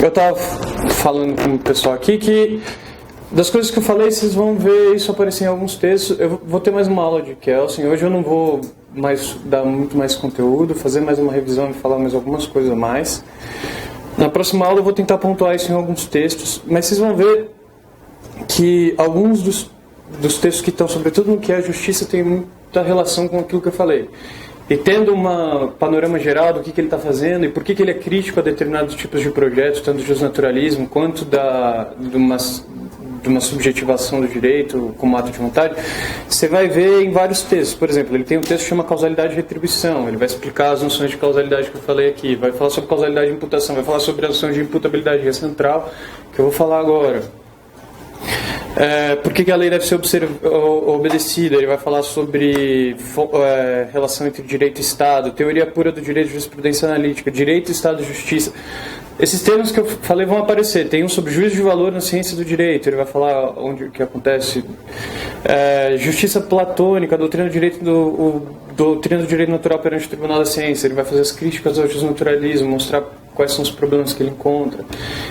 Eu estava falando com o pessoal aqui que das coisas que eu falei, vocês vão ver isso aparecer em alguns textos. Eu vou ter mais uma aula de Kelsen. Hoje eu não vou mais dar muito mais conteúdo, fazer mais uma revisão e falar mais algumas coisas a mais. Na próxima aula eu vou tentar pontuar isso em alguns textos, mas vocês vão ver que alguns dos textos que estão, sobretudo no que é a justiça, tem muita relação com aquilo que eu falei. E tendo um panorama geral do que ele está fazendo e por que ele é crítico a determinados tipos de projetos, tanto do justnaturalismo quanto de uma subjetivação do direito como ato de vontade, você vai ver em vários textos. Por exemplo, ele tem um texto que chama Causalidade e Retribuição. Ele vai explicar as noções de causalidade que eu falei aqui, vai falar sobre causalidade e imputação, vai falar sobre a noção de imputabilidade, que é central, que eu vou falar agora. Por que a lei deve ser obedecida? Ele vai falar sobre relação entre direito e Estado, teoria pura do direito, jurisprudência analítica, direito, Estado e justiça. Esses termos que eu falei vão aparecer. Tem um sobre juízo de valor na ciência do direito. Ele vai falar onde o que acontece. Justiça platônica, doutrina do direito natural perante o Tribunal da Ciência. Ele vai fazer as críticas ao justnaturalismo, mostrar quais são os problemas que ele encontra.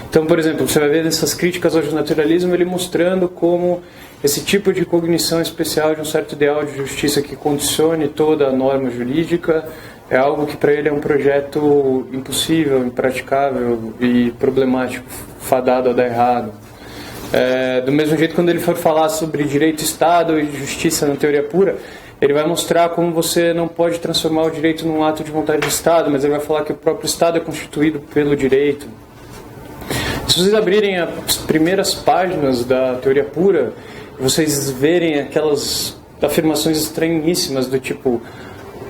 Então, por exemplo, você vai ver nessas críticas ao justnaturalismo ele mostrando como esse tipo de cognição especial de um certo ideal de justiça que condicione toda a norma jurídica é algo que para ele é um projeto impossível, impraticável e problemático, fadado a dar errado. Do mesmo jeito, quando ele for falar sobre direito, Estado e justiça na teoria pura, ele vai mostrar como você não pode transformar o direito num ato de vontade do Estado, mas ele vai falar que o próprio Estado é constituído pelo direito. Se vocês abrirem as primeiras páginas da teoria pura, vocês verem aquelas afirmações estranhíssimas do tipo: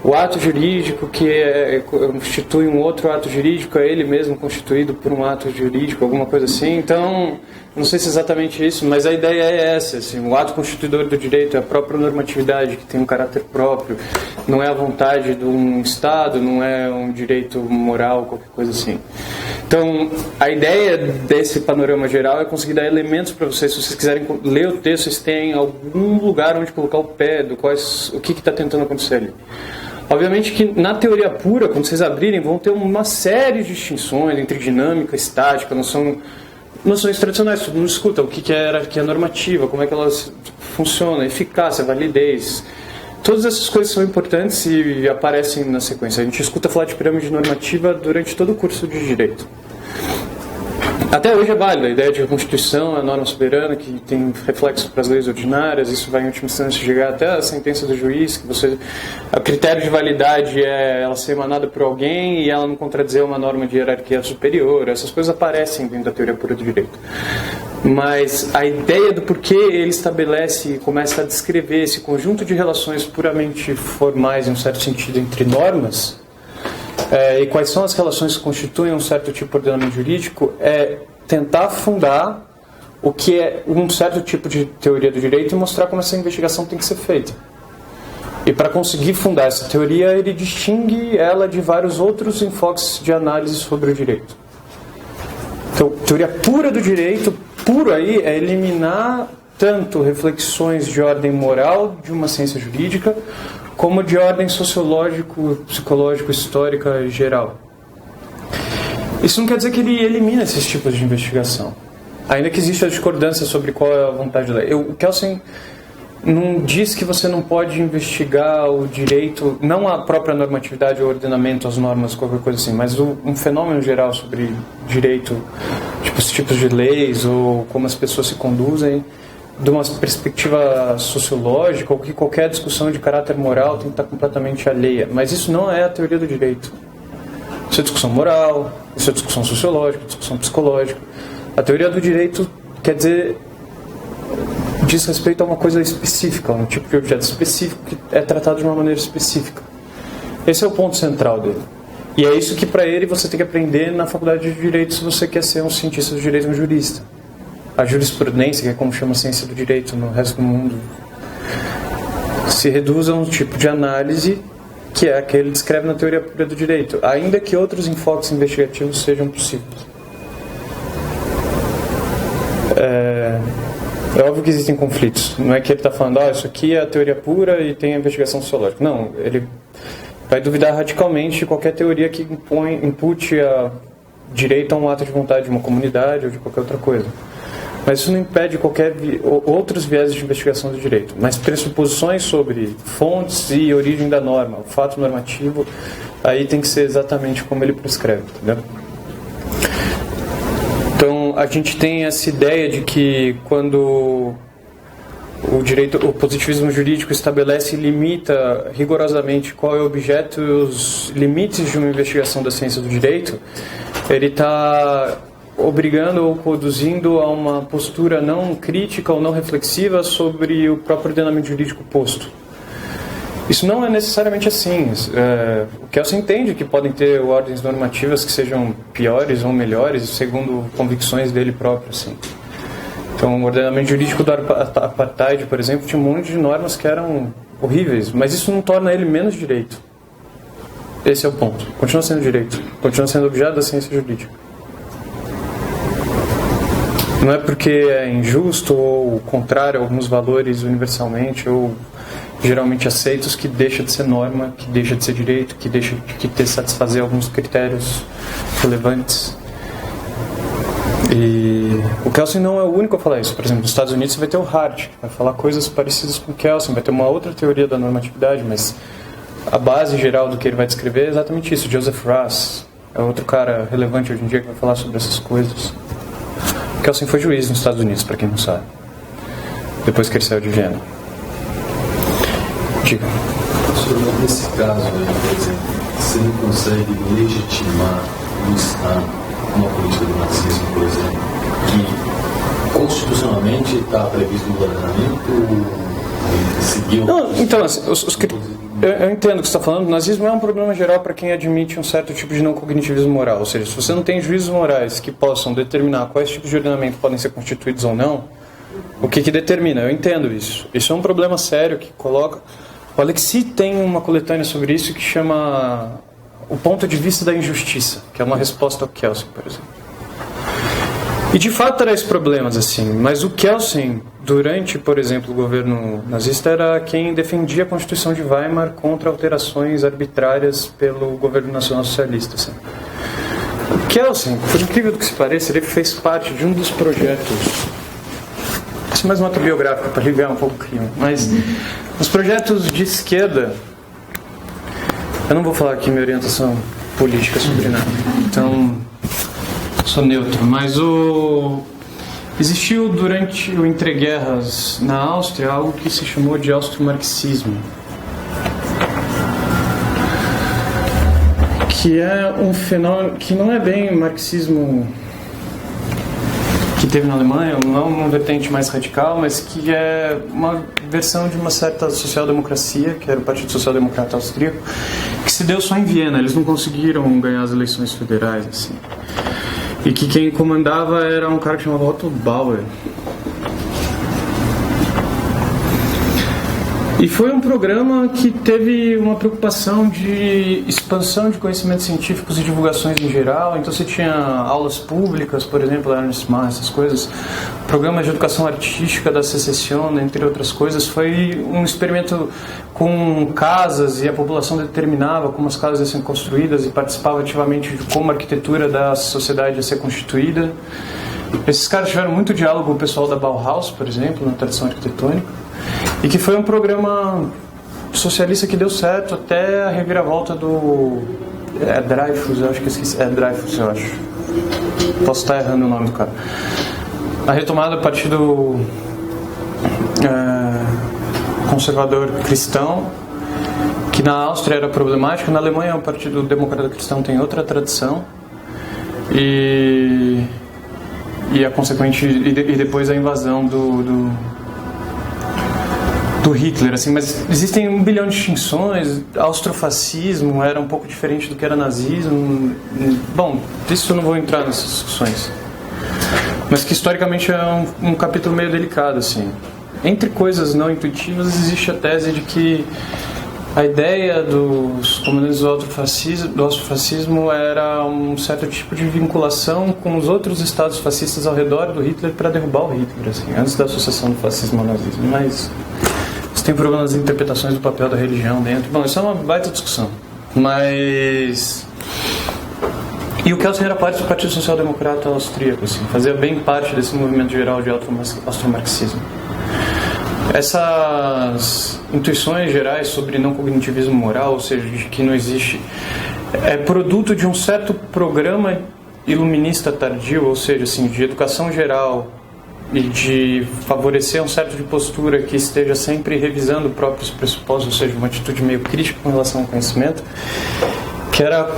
o ato jurídico que constitui um outro ato jurídico é ele mesmo constituído por um ato jurídico, alguma coisa assim. Então, não sei se é exatamente isso, mas a ideia é essa. Assim, o ato constituidor do direito é a própria normatividade, que tem um caráter próprio. Não é a vontade de um Estado, não é um direito moral, qualquer coisa assim. Então, a ideia desse panorama geral é conseguir dar elementos para vocês. Se vocês quiserem ler o texto, vocês têm algum lugar onde colocar o pé, o que está tentando acontecer ali. Obviamente que na teoria pura, quando vocês abrirem, vão ter uma série de distinções entre dinâmica, estática, noções tradicionais. Todo mundo escuta o que é hierarquia normativa, como é que elas funcionam, eficácia, validez. Todas essas coisas são importantes e aparecem na sequência. A gente escuta falar de pirâmide normativa durante todo o curso de Direito. Até hoje é válida a ideia de Constituição, a norma soberana que tem reflexos para as leis ordinárias. Isso vai em última instância chegar até a sentença do juiz, que o critério de validade é ela ser emanada por alguém e ela não contradizer uma norma de hierarquia superior. Essas coisas aparecem dentro da teoria pura do direito. Mas a ideia do porquê ele estabelece e começa a descrever esse conjunto de relações puramente formais, em um certo sentido, entre normas, e quais são as relações que constituem um certo tipo de ordenamento jurídico, é tentar fundar o que é um certo tipo de teoria do direito e mostrar como essa investigação tem que ser feita. E para conseguir fundar essa teoria, ele distingue ela de vários outros enfoques de análise sobre o direito. Então, teoria pura do direito, puro aí, é eliminar tanto reflexões de ordem moral de uma ciência jurídica, como de ordem sociológico, psicológico, histórica geral. Isso não quer dizer que ele elimina esses tipos de investigação. Ainda que exista a discordância sobre qual é a vontade da lei. O Kelsen não diz que você não pode investigar o direito, não a própria normatividade, o ordenamento, as normas, qualquer coisa assim, mas um fenômeno geral sobre direito, tipo os tipos de leis ou como as pessoas se conduzem, de uma perspectiva sociológica, ou que qualquer discussão de caráter moral tem que estar completamente alheia. Mas isso não é a teoria do direito. Isso é discussão moral, isso é discussão sociológica, discussão psicológica. A teoria do direito quer dizer, diz respeito a uma coisa específica, um tipo de objeto específico que é tratado de uma maneira específica. Esse é o ponto central dele. E é isso que para ele você tem que aprender na faculdade de Direito se você quer ser um cientista do direito, um jurista. A jurisprudência, que é como chama a ciência do direito no resto do mundo, se reduz a um tipo de análise que é a que ele descreve na teoria pura do direito, ainda que outros enfoques investigativos sejam possíveis. É óbvio que existem conflitos. Não é que ele está falando, isso aqui é a teoria pura e tem a investigação sociológica. Não, ele vai duvidar radicalmente de qualquer teoria que impute a direito a um ato de vontade de uma comunidade ou de qualquer outra coisa. Mas isso não impede outros viés de investigação do direito. Mas pressuposições sobre fontes e origem da norma, o fato normativo, aí tem que ser exatamente como ele prescreve, entendeu? Então, a gente tem essa ideia de que quando o positivismo jurídico estabelece e limita rigorosamente qual é o objeto e os limites de uma investigação da ciência do direito, ele está obrigando ou conduzindo a uma postura não crítica ou não reflexiva sobre o próprio ordenamento jurídico posto. Isso não é necessariamente assim. O Kelsen entende que podem ter ordens normativas que sejam piores ou melhores, segundo convicções dele próprio. Assim. Então, o ordenamento jurídico do apartheid, por exemplo, tinha um monte de normas que eram horríveis, mas isso não torna ele menos direito. Esse é o ponto. Continua sendo direito. Continua sendo objeto da ciência jurídica. Não é porque é injusto ou contrário a alguns valores universalmente ou geralmente aceitos que deixa de ser norma, que deixa de ser direito, que deixa de satisfazer alguns critérios relevantes. E o Kelsen não é o único a falar isso. Por exemplo, nos Estados Unidos você vai ter o Hart, que vai falar coisas parecidas com o Kelsen, vai ter uma outra teoria da normatividade, mas a base geral do que ele vai descrever é exatamente isso. Joseph Russ é outro cara relevante hoje em dia que vai falar sobre essas coisas. O Kelsen foi juiz nos Estados Unidos, para quem não sabe, depois que ele saiu de Viena. Diga. Professor, nesse caso aí, por exemplo, você não consegue legitimar no Estado uma política do marxismo, por exemplo, que constitucionalmente está previsto no ordenamento e seguiu... Não, então, assim, eu entendo o que você está falando. O nazismo é um problema geral para quem admite um certo tipo de não cognitivismo moral. Ou seja, se você não tem juízos morais que possam determinar quais tipos de ordenamento podem ser constituídos ou não, o que determina? Eu entendo isso. Isso é um problema sério que coloca... O Alexis tem uma coletânea sobre isso que chama O Ponto de Vista da Injustiça, que é uma resposta ao Kelsen, por exemplo. E de fato traz problemas assim, mas o Kelsen, durante, por exemplo, o governo nazista, era quem defendia a Constituição de Weimar contra alterações arbitrárias pelo governo nacional-socialista. Assim. O Kelsen, por incrível do que se pareça, ele fez parte de um dos projetos... Isso é mais uma autobiográfica para aliviar um pouco o clima, mas os projetos de esquerda... Eu não vou falar aqui minha orientação política sobre nada, então sou neutro, mas existiu durante o entreguerras na Áustria algo que se chamou de austro-marxismo, que é um fenômeno que não é bem o marxismo que teve na Alemanha, não é uma vertente mais radical, mas que é uma versão de uma certa social-democracia, que era o Partido Social-Democrata Austríaco, que se deu só em Viena. Eles não conseguiram ganhar as eleições federais, assim. E que quem comandava era um cara que chamava Otto Bauer. E foi um programa que teve uma preocupação de expansão de conhecimentos científicos e divulgações em geral. Então você tinha aulas públicas, por exemplo, Ernst Mach, essas coisas. Programas de educação artística da Secession, entre outras coisas. Foi um experimento com casas e a população determinava como as casas iam ser construídas e participava ativamente de como a arquitetura da sociedade ia ser constituída. Esses caras tiveram muito diálogo com o pessoal da Bauhaus, por exemplo, na tradição arquitetônica. E que foi um programa socialista que deu certo até a reviravolta do Dreyfus, eu acho que esqueci. Dreyfus, eu acho. Posso estar errando o nome do cara. A retomada do Partido Conservador Cristão, que na Áustria era problemático, na Alemanha o Partido Democrata Cristão tem outra tradição. E a consequente e depois a invasão do Hitler, assim, mas existem 1 bilhão de distinções. Austrofascismo era um pouco diferente do que era nazismo. Bom, disso eu não vou entrar nessas discussões, mas que historicamente é um capítulo meio delicado, assim. Entre coisas não intuitivas existe a tese de que a ideia dos comunistas do austrofascismo era um certo tipo de vinculação com os outros estados fascistas ao redor do Hitler para derrubar o Hitler, assim, antes da associação do fascismo ao nazismo. Mas isso tem problemas de interpretações do papel da religião dentro. Bom, isso é uma baita discussão. Mas E o Kelsen era parte do Partido Social Democrata austríaco, assim, fazia bem parte desse movimento geral de austromarxismo. Essas intuições gerais sobre não cognitivismo moral, ou seja, de que não existe, é produto de um certo programa iluminista tardio, ou seja, assim, de educação geral e de favorecer um certo de postura que esteja sempre revisando próprios pressupostos, ou seja, uma atitude meio crítica com relação ao conhecimento, que era...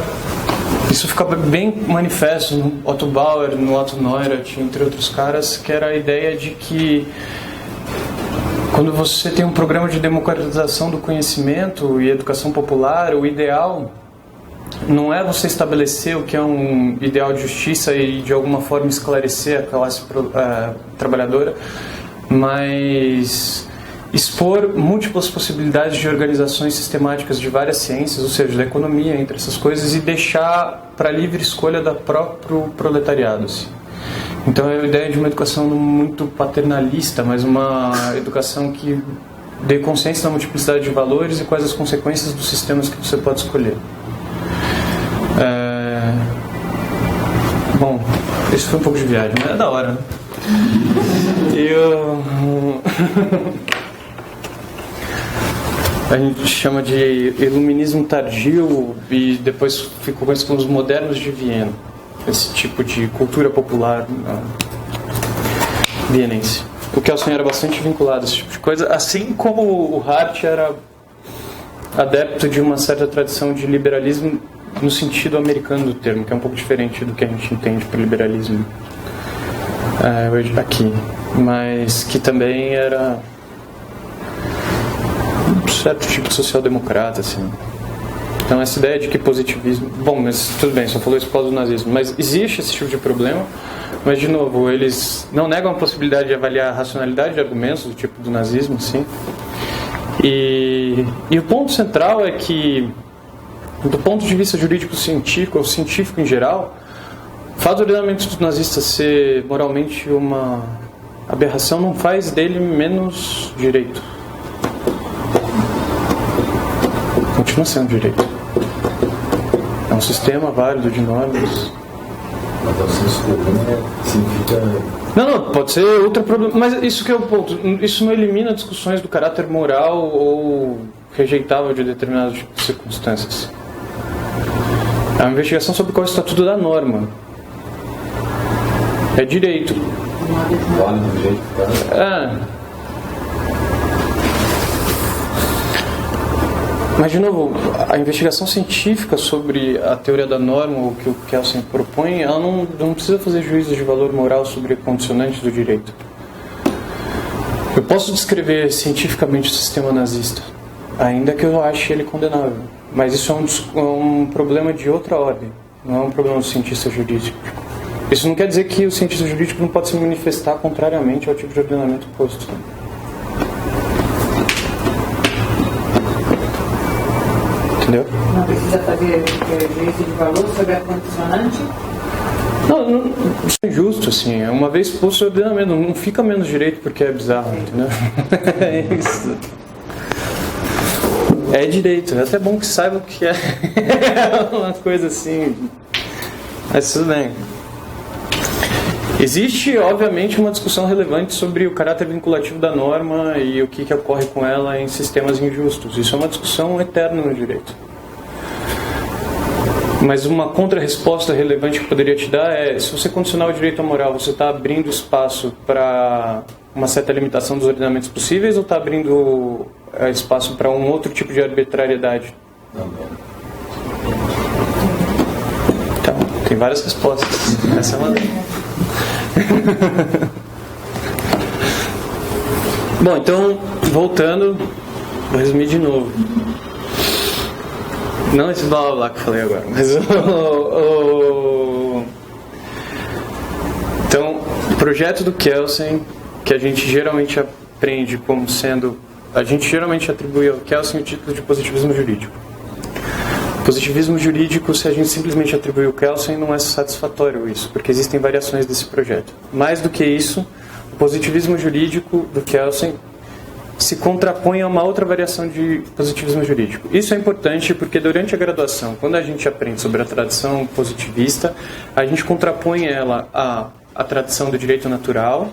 Isso ficava bem manifesto no Otto Bauer, no Otto Neurath, entre outros caras, que era a ideia de que quando você tem um programa de democratização do conhecimento e educação popular, o ideal não é você estabelecer o que é um ideal de justiça e de alguma forma esclarecer a classe trabalhadora, mas expor múltiplas possibilidades de organizações sistemáticas de várias ciências, ou seja, da economia, entre essas coisas, e deixar para livre escolha da próprio proletariado. Assim. Então é a ideia de uma educação muito paternalista, mas uma educação que dê consciência da multiplicidade de valores e quais as consequências dos sistemas que você pode escolher. Bom, isso foi um pouco de viagem, mas é da hora, né? A gente chama de iluminismo tardio e depois ficou conhecido como os modernos de Viena. Esse tipo de cultura popular vienense. O Kelsen era bastante vinculado a esse tipo de coisa, assim como o Hart era adepto de uma certa tradição de liberalismo no sentido americano do termo, que é um pouco diferente do que a gente entende por liberalismo hoje aqui, mas que também era um certo tipo de social-democrata, assim. Então essa ideia de que positivismo... Bom, mas tudo bem, só falou isso por causa do nazismo, mas existe esse tipo de problema, mas de novo, eles não negam a possibilidade de avaliar a racionalidade de argumentos do tipo do nazismo, assim. E o ponto central é que, do ponto de vista jurídico-científico, ou científico em geral, o fato do ordenamento dos nazistas ser moralmente uma aberração não faz dele menos direito. Continua sendo direito. É um sistema válido de normas. Mas o senso comum significa... Não, pode ser outro problema. Mas isso que é o ponto. Isso não elimina discussões do caráter moral ou rejeitável de determinadas circunstâncias. É uma investigação sobre qual é o estatuto da norma. É direito. Válido do jeito que tá. Mas, de novo, a investigação científica sobre a teoria da norma, o que o Kelsen propõe, ela não precisa fazer juízos de valor moral sobre condicionantes do direito. Eu posso descrever cientificamente o sistema nazista, ainda que eu ache ele condenável. Mas isso é um problema de outra ordem, não é um problema do cientista jurídico. Isso não quer dizer que o cientista jurídico não pode se manifestar contrariamente ao tipo de ordenamento posto. Entendeu? Não precisa fazer juízo de valor sobre a condicionante? Não, isso é injusto, assim. Uma vez posto o ordenamento, não fica menos direito porque é bizarro, entendeu? É isso. É direito. É até bom que saiba o que é. Uma coisa assim. Mas tudo bem. Existe, obviamente, uma discussão relevante sobre o caráter vinculativo da norma e o que ocorre com ela em sistemas injustos. Isso é uma discussão eterna no direito. Mas uma contra-resposta relevante que eu poderia te dar é, se você condicionar o direito à moral, você está abrindo espaço para uma certa limitação dos ordenamentos possíveis ou está abrindo espaço para um outro tipo de arbitrariedade? Então, tem várias respostas. Essa é uma delas. Bom, então, voltando, vou resumir de novo. Não esse blá blá blá que eu falei agora, mas Então, o projeto do Kelsen, que a gente geralmente aprende como sendo... A gente geralmente atribui ao Kelsen o título de positivismo jurídico. Positivismo jurídico, se a gente simplesmente atribui o Kelsen, não é satisfatório isso, porque existem variações desse projeto. Mais do que isso, o positivismo jurídico do Kelsen se contrapõe a uma outra variação de positivismo jurídico. Isso é importante porque durante a graduação, quando a gente aprende sobre a tradição positivista, a gente contrapõe ela à tradição do direito natural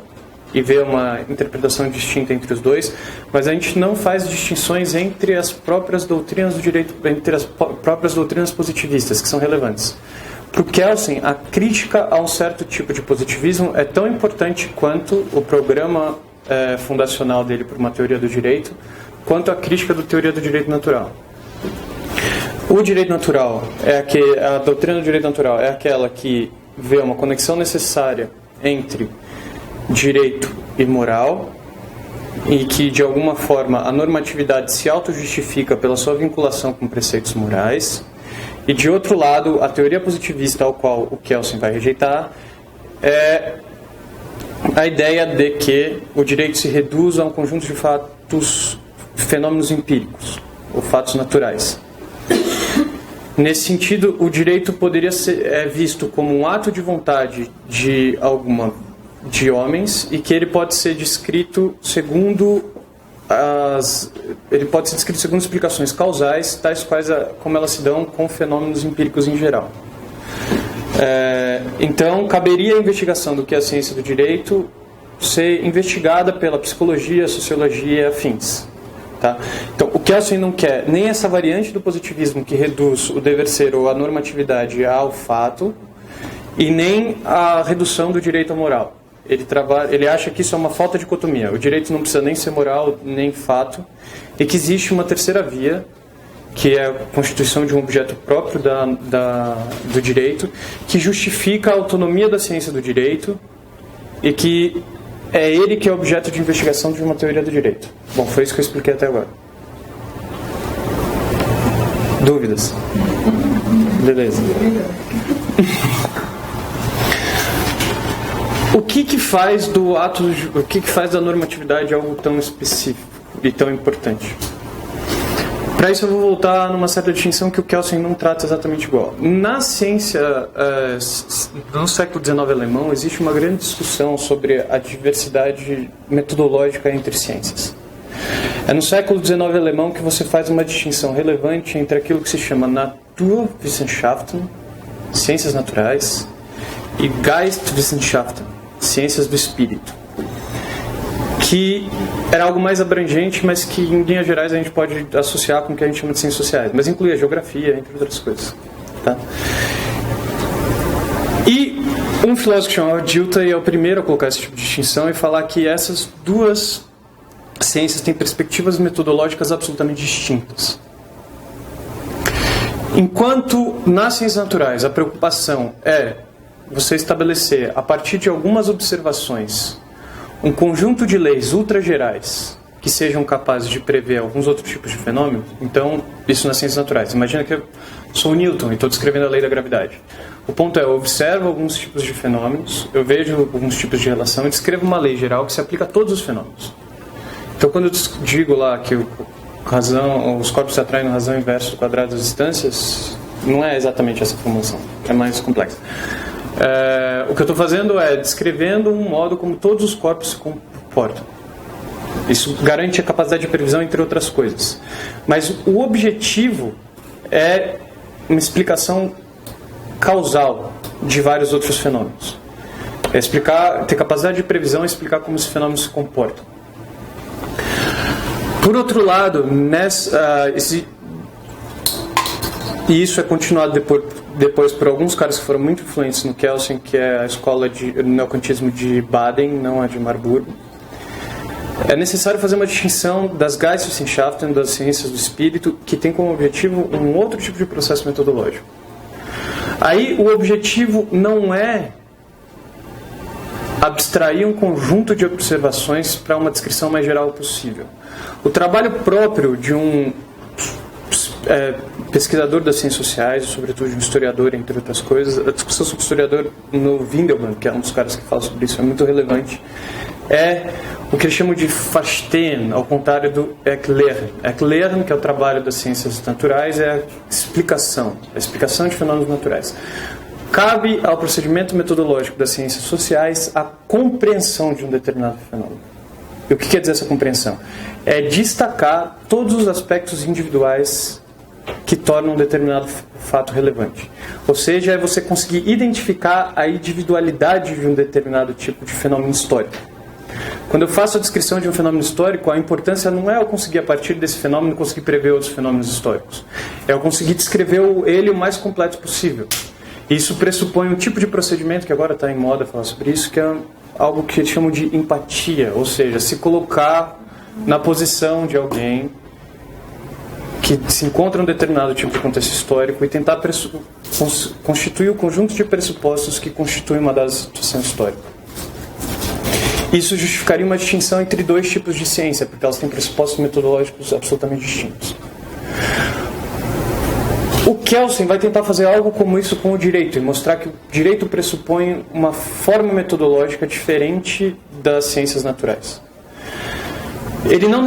e vê uma interpretação distinta entre os dois, mas a gente não faz distinções entre as próprias doutrinas do direito, entre as próprias doutrinas positivistas, que são relevantes. Para o Kelsen, a crítica a um certo tipo de positivismo é tão importante quanto o programa fundacional dele por uma teoria do direito, quanto a crítica da teoria do direito natural. O direito natural a doutrina do direito natural é aquela que vê uma conexão necessária entre direito e moral e que, de alguma forma, a normatividade se auto-justifica pela sua vinculação com preceitos morais. E, de outro lado, a teoria positivista, ao qual o Kelsen vai rejeitar, é a ideia de que o direito se reduz a um conjunto de fatos, fenômenos empíricos, ou fatos naturais. Nesse sentido, o direito poderia ser visto como um ato de vontade de homens e que ele pode ser descrito segundo explicações causais, tais quais como elas se dão com fenômenos empíricos em geral. Então, caberia a investigação do que é a ciência do direito ser investigada pela psicologia, sociologia e afins. Tá? Então, o Kelsen não quer nem essa variante do positivismo que reduz o dever ser ou a normatividade ao fato, e nem a redução do direito à moral. Ele acha que isso é uma falta de dicotomia. O direito não precisa nem ser moral, nem fato, e que existe uma terceira via, que é a constituição de um objeto próprio do direito, que justifica a autonomia da ciência do direito e que é ele que é objeto de investigação de uma teoria do direito. Bom, foi isso que eu expliquei até agora. Dúvidas? Beleza. O que faz da normatividade algo tão específico e tão importante? Para isso eu vou voltar numa certa distinção que o Kelsen não trata exatamente igual. Na ciência, no século XIX alemão, existe uma grande discussão sobre a diversidade metodológica entre ciências. É no século XIX alemão que você faz uma distinção relevante entre aquilo que se chama Naturwissenschaften, ciências naturais, e Geistwissenschaften, ciências do espírito, que era algo mais abrangente, mas que em linhas gerais a gente pode associar com o que a gente chama de ciências sociais, mas inclui a geografia, entre outras coisas. Tá? E um filósofo chamado Dilthey é o primeiro a colocar esse tipo de distinção e falar que essas duas ciências têm perspectivas metodológicas absolutamente distintas. Enquanto nas ciências naturais a preocupação é você estabelecer, a partir de algumas observações, um conjunto de leis ultragerais que sejam capazes de prever alguns outros tipos de fenômenos. Então, isso nas ciências naturais. Imagina que eu sou o Newton e estou descrevendo a lei da gravidade. O ponto é, eu observo alguns tipos de fenômenos, eu vejo alguns tipos de relação e descrevo uma lei geral que se aplica a todos os fenômenos. Então, quando eu digo lá que os corpos se atraem na razão inversa do quadrado das distâncias, não é exatamente essa formulação, é mais complexa. O que eu estou fazendo é descrevendo um modo como todos os corpos se comportam. Isso garante a capacidade de previsão, entre outras coisas. Mas o objetivo é uma explicação causal de vários outros fenômenos. É ter capacidade de previsão e explicar como esses fenômenos se comportam. Por outro lado, e isso é continuado depois por alguns caras que foram muito influentes no Kelsen, que é a escola de neokantismo de Baden, não a de Marburgo. É necessário fazer uma distinção das Geistwissenschaften, das ciências do espírito, que tem como objetivo um outro tipo de processo metodológico. Aí o objetivo não é abstrair um conjunto de observações para uma descrição mais geral possível. O trabalho próprio de um pesquisador das ciências sociais, sobretudo de um historiador, entre outras coisas, a discussão sobre o historiador no Windelband, que é um dos caras que fala sobre isso, é muito relevante, é o que eles chamam de Verstehen, ao contrário do Erklären. Erklären, que é o trabalho das ciências naturais, é a explicação de fenômenos naturais. Cabe ao procedimento metodológico das ciências sociais a compreensão de um determinado fenômeno. E o que quer dizer essa compreensão? É destacar todos os aspectos individuais que tornam um determinado fato relevante. Ou seja, é você conseguir identificar a individualidade de um determinado tipo de fenômeno histórico. Quando eu faço a descrição de um fenômeno histórico, a importância não é eu conseguir, a partir desse fenômeno, conseguir prever outros fenômenos históricos. É eu conseguir descrever ele o mais completo possível. Isso pressupõe um tipo de procedimento, que agora está em moda falar sobre isso, que é algo que eles chamam de empatia. Ou seja, se colocar na posição de alguém que se encontra em um determinado tipo de contexto histórico e tentar constituir o conjunto de pressupostos que constituem uma dada situação histórica. Isso justificaria uma distinção entre dois tipos de ciência, porque elas têm pressupostos metodológicos absolutamente distintos. O Kelsen vai tentar fazer algo como isso com o direito, e mostrar que o direito pressupõe uma forma metodológica diferente das ciências naturais. Ele não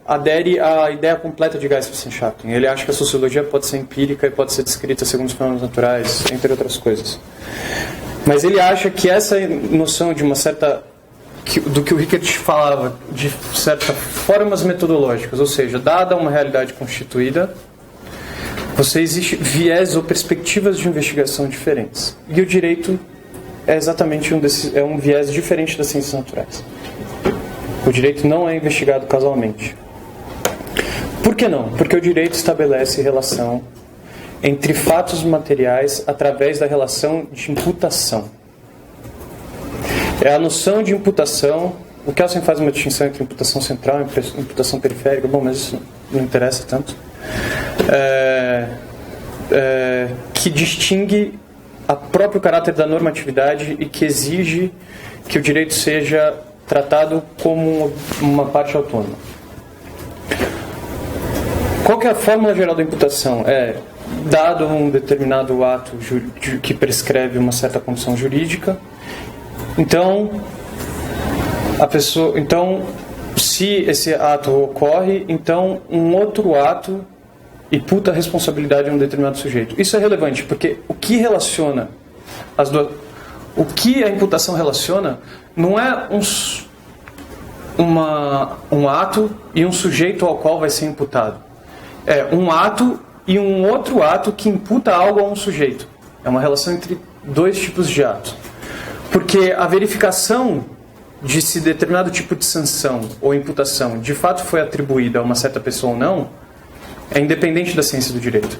adere à ideia completa de Geistwissenschaft. Ele acha que a sociologia pode ser empírica e pode ser descrita segundo os fenômenos naturais, entre outras coisas. Mas ele acha que essa noção de uma certa... do que o Rickert falava, de certas formas metodológicas, ou seja, dada uma realidade constituída, existe viés ou perspectivas de investigação diferentes. E o direito é exatamente um viés diferente das ciências naturais. O direito não é investigado casualmente. Por que não? Porque o direito estabelece relação entre fatos materiais através da relação de imputação. É a noção de imputação. O Kelsen faz uma distinção entre imputação central e imputação periférica. Bom, mas isso não interessa tanto. Que distingue o próprio caráter da normatividade e que exige que o direito seja tratado como uma parte autônoma. Qual que é a fórmula geral da imputação? Dado um determinado ato que prescreve uma certa condição jurídica, então se esse ato ocorre, então um outro ato imputa a responsabilidade a um determinado sujeito. Isso é relevante, porque o que relaciona o que a imputação relaciona não é um ato e um sujeito ao qual vai ser imputado. É um ato e um outro ato que imputa algo a um sujeito. É uma relação entre dois tipos de atos. Porque a verificação de se determinado tipo de sanção ou imputação de fato foi atribuída a uma certa pessoa ou não, é independente da ciência do direito.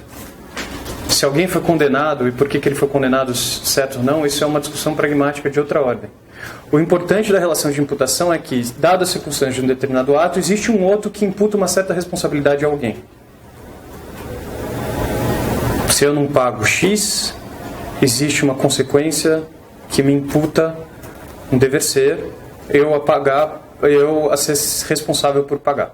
Se alguém foi condenado e por que ele foi condenado, certo ou não, isso é uma discussão pragmática de outra ordem. O importante da relação de imputação é que, dadas as circunstâncias de um determinado ato, existe um outro que imputa uma certa responsabilidade a alguém. Se eu não pago X, existe uma consequência que me imputa um dever ser, eu a ser responsável por pagar.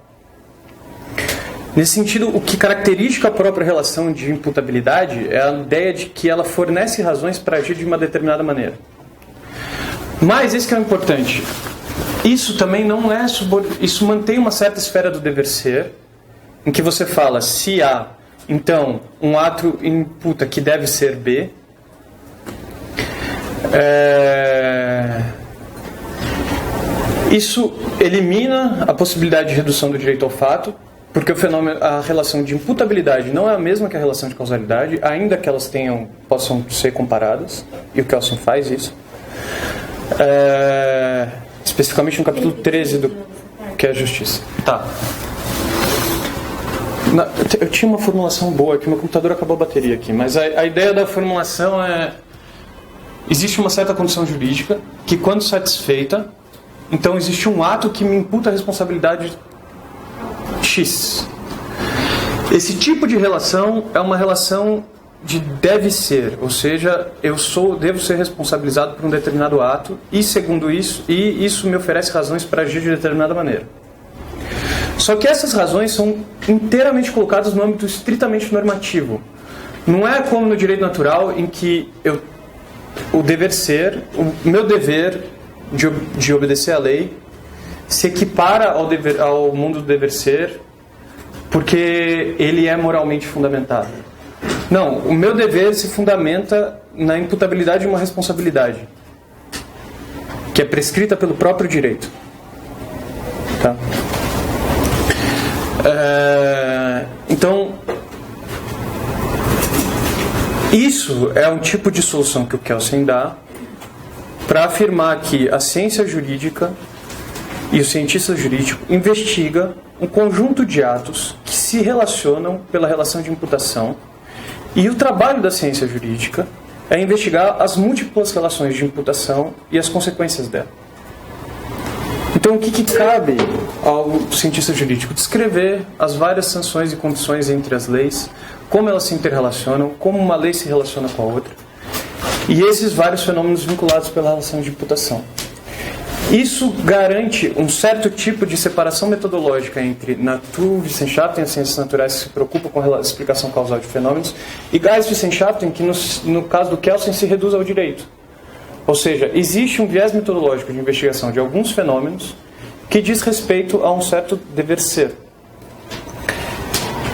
Nesse sentido, o que caracteriza a própria relação de imputabilidade é a ideia de que ela fornece razões para agir de uma determinada maneira. Mas, isso que é o importante, isso também não é isso mantém uma certa esfera do dever ser, em que você fala, se há, então, um ato imputa que deve ser B, isso elimina a possibilidade de redução do direito ao fato, porque a relação de imputabilidade não é a mesma que a relação de causalidade, ainda que elas possam ser comparadas, e o Kelsen faz isso. Especificamente no capítulo 13 que é a justiça. Tá. Eu tinha uma formulação boa aqui, meu computador acabou a bateria aqui, mas a ideia da formulação é: existe uma certa condição jurídica que, quando satisfeita, então existe um ato que me imputa a responsabilidade X. Esse tipo de relação é uma relação de deve ser, ou seja, devo ser responsabilizado por um determinado ato e, segundo isso, isso me oferece razões para agir de determinada maneira. Só que essas razões são inteiramente colocadas no âmbito estritamente normativo. Não é como no direito natural, em que o dever ser, o meu dever de obedecer à lei, se equipara ao mundo do dever ser, porque ele é moralmente fundamentado. Não, o meu dever se fundamenta na imputabilidade de uma responsabilidade. que é prescrita pelo próprio direito. Tá? Então, isso é um tipo de solução que o Kelsen dá para afirmar que a ciência jurídica e o cientista jurídico investiga um conjunto de atos que se relacionam pela relação de imputação, e o trabalho da ciência jurídica é investigar as múltiplas relações de imputação e as consequências dela. Então, o que cabe ao cientista jurídico? Descrever as várias sanções e condições entre as leis, como elas se interrelacionam, como uma lei se relaciona com a outra, e esses vários fenômenos vinculados pela relação de imputação. Isso garante um certo tipo de separação metodológica entre Naturwissenschaften, as ciências naturais que se preocupam com a explicação causal de fenômenos, e Geisteswissenschaften, que no caso do Kelsen se reduz ao direito. Ou seja, existe um viés metodológico de investigação de alguns fenômenos que diz respeito a um certo dever ser.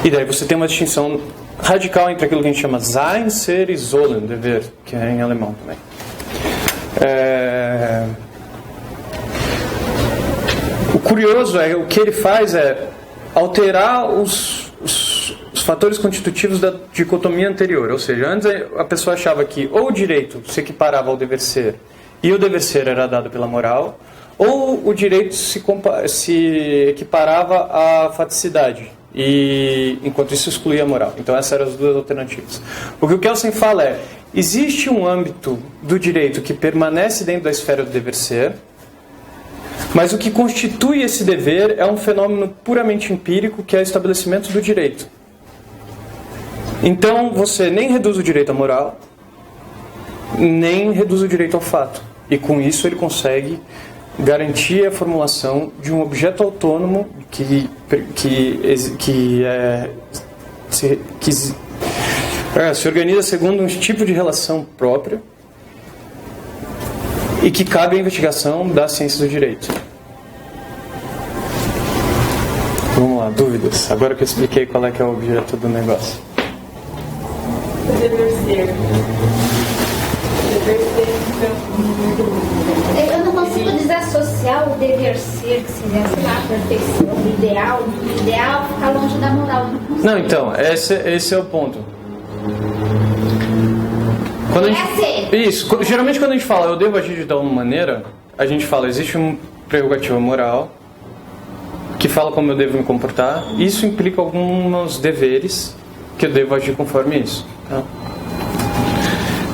E daí você tem uma distinção radical entre aquilo que a gente chama Sein, Ser e Sollen, dever, que é em alemão também. O curioso é o que ele faz é alterar os fatores constitutivos da dicotomia anterior. Ou seja, antes a pessoa achava que ou o direito se equiparava ao dever ser e o dever ser era dado pela moral, ou o direito se equiparava à faticidade, e enquanto isso excluía a moral. Então essas eram as duas alternativas. O que o Kelsen fala é: existe um âmbito do direito que permanece dentro da esfera do dever ser, mas o que constitui esse dever é um fenômeno puramente empírico, que é o estabelecimento do direito. Então você nem reduz o direito à moral, nem reduz o direito ao fato. E com isso ele consegue garantir a formulação de um objeto autônomo se organiza segundo um tipo de relação própria e que cabe à investigação da ciência do direito. Vamos lá, dúvidas? Agora que eu expliquei qual é que é o objeto do negócio. O dever ser. O dever ser, então, eu não consigo desassociar o dever ser, que seria, sei lá, a perfeição, o ideal ficar longe da moral. Não, então, esse é o ponto. Quando isso, geralmente quando a gente fala eu devo agir de tal maneira, a gente fala, existe uma prerrogativa moral que fala como eu devo me comportar. Isso implica alguns deveres que eu devo agir conforme isso. Tá?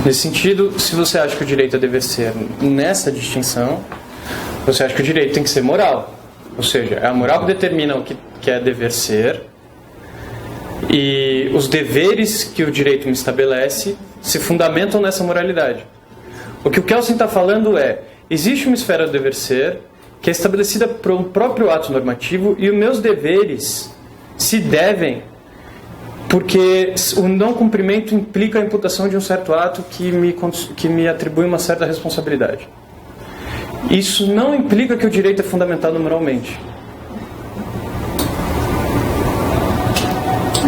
Nesse sentido, se você acha que o direito é dever ser nessa distinção, você acha que o direito tem que ser moral. Ou seja, é a moral que determina o que é dever ser, e os deveres que o direito me estabelece se fundamentam nessa moralidade. O que o Kelsen está falando é: existe uma esfera do dever ser que é estabelecida por um próprio ato normativo, e os meus deveres se devem porque o não cumprimento implica a imputação de um certo ato que me atribui uma certa responsabilidade. Isso não implica que o direito é fundamentado moralmente.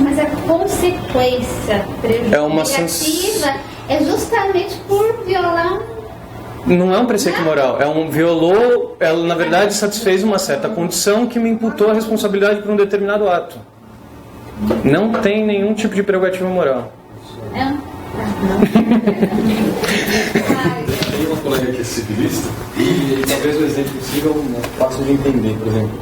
Mas a consequência prejudicativa é justamente por violar. Não é um preceito moral, ela na verdade satisfez uma certa condição que me imputou a responsabilidade por um determinado ato. Não tem nenhum tipo de prerrogativa moral. Tem uma colega que é civilista e talvez o exemplo possível fácil de entender. Por exemplo,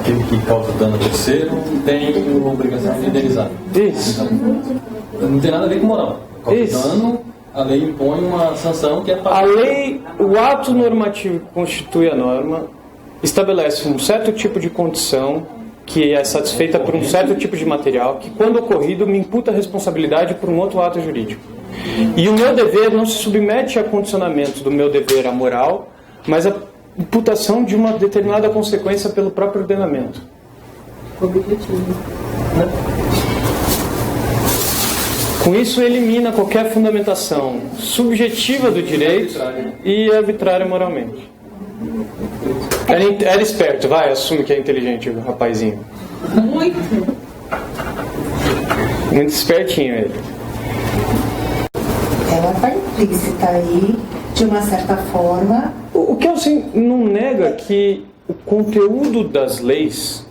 aquele que causa dano a terceiro tem a obrigação de indenizar. Isso. Então, não tem nada a ver com moral. Causa dano, a lei impõe uma sanção que é a lei, o ato normativo que constitui a norma, estabelece um certo tipo de condição que é satisfeita por um certo tipo de material, que quando ocorrido me imputa a responsabilidade por um outro ato jurídico. E o meu dever não se submete a condicionamento do meu dever à moral, mas a imputação de uma determinada consequência pelo próprio ordenamento. objetivo. Com isso, elimina qualquer fundamentação subjetiva do direito e arbitrária moralmente. Era esperto, vai, assume que é inteligente o rapazinho. Muito. Muito espertinho ele. Ela está implícita aí, de uma certa forma, o O Kelsen não nega que o conteúdo das leis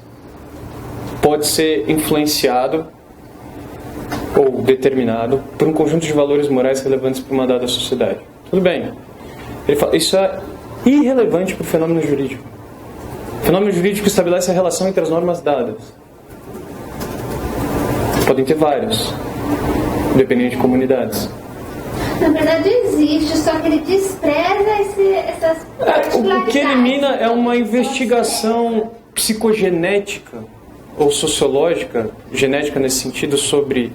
pode ser influenciado ou determinado por um conjunto de valores morais relevantes para uma dada sociedade. Tudo bem. Ele fala, isso é irrelevante para o fenômeno jurídico. O fenômeno jurídico estabelece a relação entre as normas dadas. Podem ter vários, dependendo de comunidades. Na verdade existe, só que ele despreza essas particularidades. O que elimina é uma investigação psicogenética ou sociológica, genética nesse sentido, sobre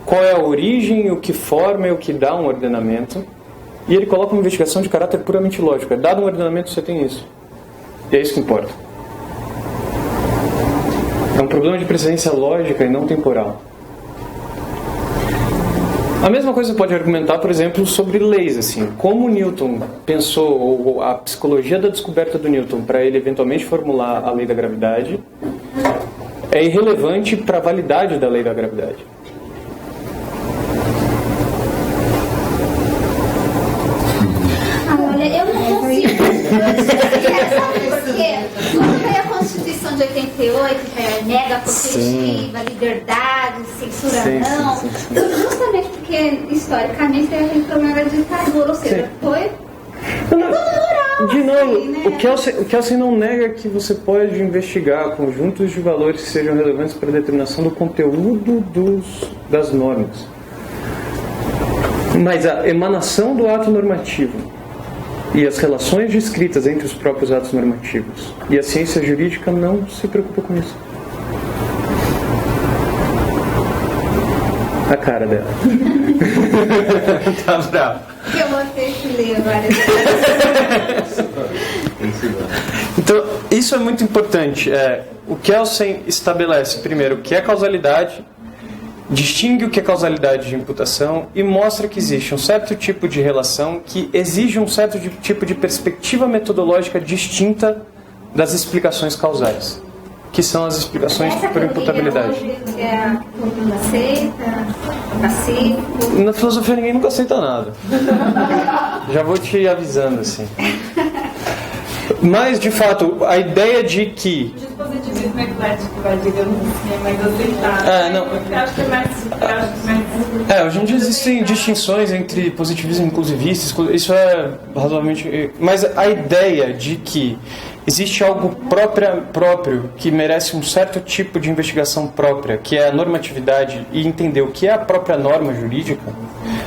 qual é a origem, o que forma e o que dá um ordenamento. E ele coloca uma investigação de caráter puramente lógico. Dado um ordenamento, você tem isso. E é isso que importa. É um problema de precedência lógica e não temporal. A mesma coisa pode argumentar, por exemplo, sobre leis, assim. Como Newton pensou, ou a psicologia da descoberta do Newton, para ele eventualmente formular a lei da gravidade, é irrelevante para a validade da lei da gravidade. Olha, eu não consigo. Sabe por quê? Quando veio a Constituição de 88, que nega a perspectiva, liberdade, censura não, justamente porque, historicamente, a gente problema de ditadura, ou seja, foi tudo moral. De novo, assim, né? o Kelsen não nega que você pode investigar conjuntos de valores que sejam relevantes para a determinação do conteúdo das normas. Mas a emanação do ato normativo e as relações descritas entre os próprios atos normativos e a ciência jurídica não se preocupa com isso. A cara dela. Tá bravo. Que eu vou ter que ler várias vezes. Então, isso é muito importante. O Kelsen estabelece, primeiro, o que é causalidade, distingue o que é causalidade de imputação e mostra que existe um certo tipo de relação que exige um certo tipo de perspectiva metodológica distinta das explicações causais, que são as explicações por imputabilidade. Na filosofia ninguém nunca aceita nada. Já vou te avisando assim. Mas, de fato, a ideia de que... O dispositivismo eclético, vai, digamos assim, é mais aceitável. Não. Eu acho que é mais... Hoje em dia existem distinções entre positivismo e inclusivista, isso é razoavelmente... Mas a ideia de que existe algo próprio que merece um certo tipo de investigação própria, que é a normatividade, e entender o que é a própria norma jurídica,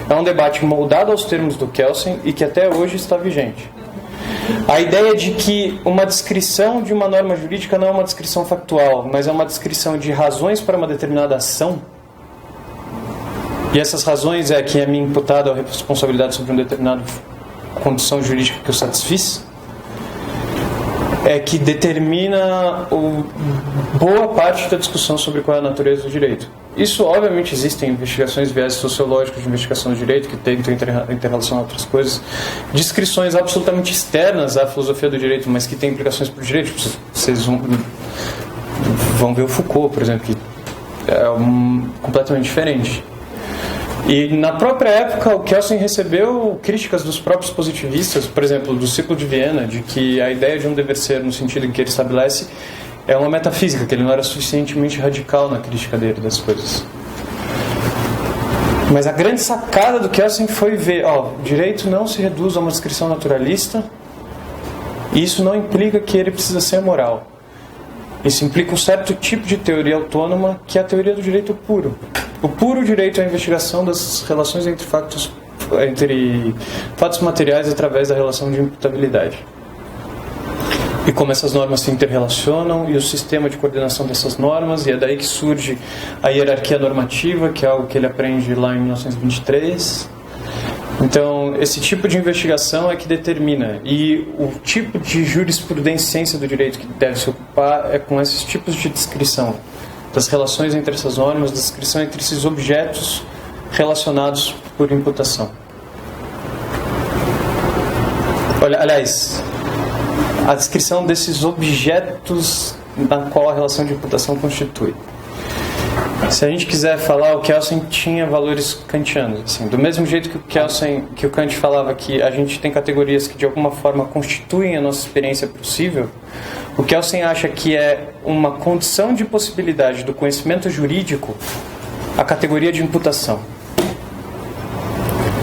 é um debate moldado aos termos do Kelsen e que até hoje está vigente. A ideia de que uma descrição de uma norma jurídica não é uma descrição factual, mas é uma descrição de razões para uma determinada ação, e essas razões é que é me imputada a responsabilidade sobre uma determinada condição jurídica que eu satisfiz, é que determina boa parte da discussão sobre qual é a natureza do direito. Isso, obviamente, existem investigações de viés sociológicos de investigação do direito que tentam interrelacionar outras coisas, descrições absolutamente externas à filosofia do direito, mas que têm implicações para o direito. Vocês vão ver o Foucault, por exemplo, que é completamente diferente. E na própria época o Kelsen recebeu críticas dos próprios positivistas, por exemplo, do Ciclo de Viena, de que a ideia de um dever ser, no sentido em que ele estabelece, é uma metafísica, que ele não era suficientemente radical na crítica dele das coisas. Mas a grande sacada do Kelsen foi ver, o direito não se reduz a uma descrição naturalista, e isso não implica que ele precisa ser moral. Isso implica um certo tipo de teoria autônoma, que é a teoria do direito puro. O puro direito é a investigação das relações entre fatos materiais através da relação de imputabilidade. E como essas normas se interrelacionam e o sistema de coordenação dessas normas, e é daí que surge a hierarquia normativa, que é algo que ele aprende lá em 1923. Então, esse tipo de investigação é que determina, e o tipo de jurisprudência do direito que deve se ocupar é com esses tipos de descrição das relações entre essas normas, da descrição entre esses objetos relacionados por imputação. Aliás, a descrição desses objetos na qual a relação de imputação constitui. Se a gente quiser falar, o Kelsen tinha valores kantianos. Assim, do mesmo jeito que o Kant falava que a gente tem categorias que de alguma forma constituem a nossa experiência possível, o Kelsen acha que é uma condição de possibilidade do conhecimento jurídico a categoria de imputação.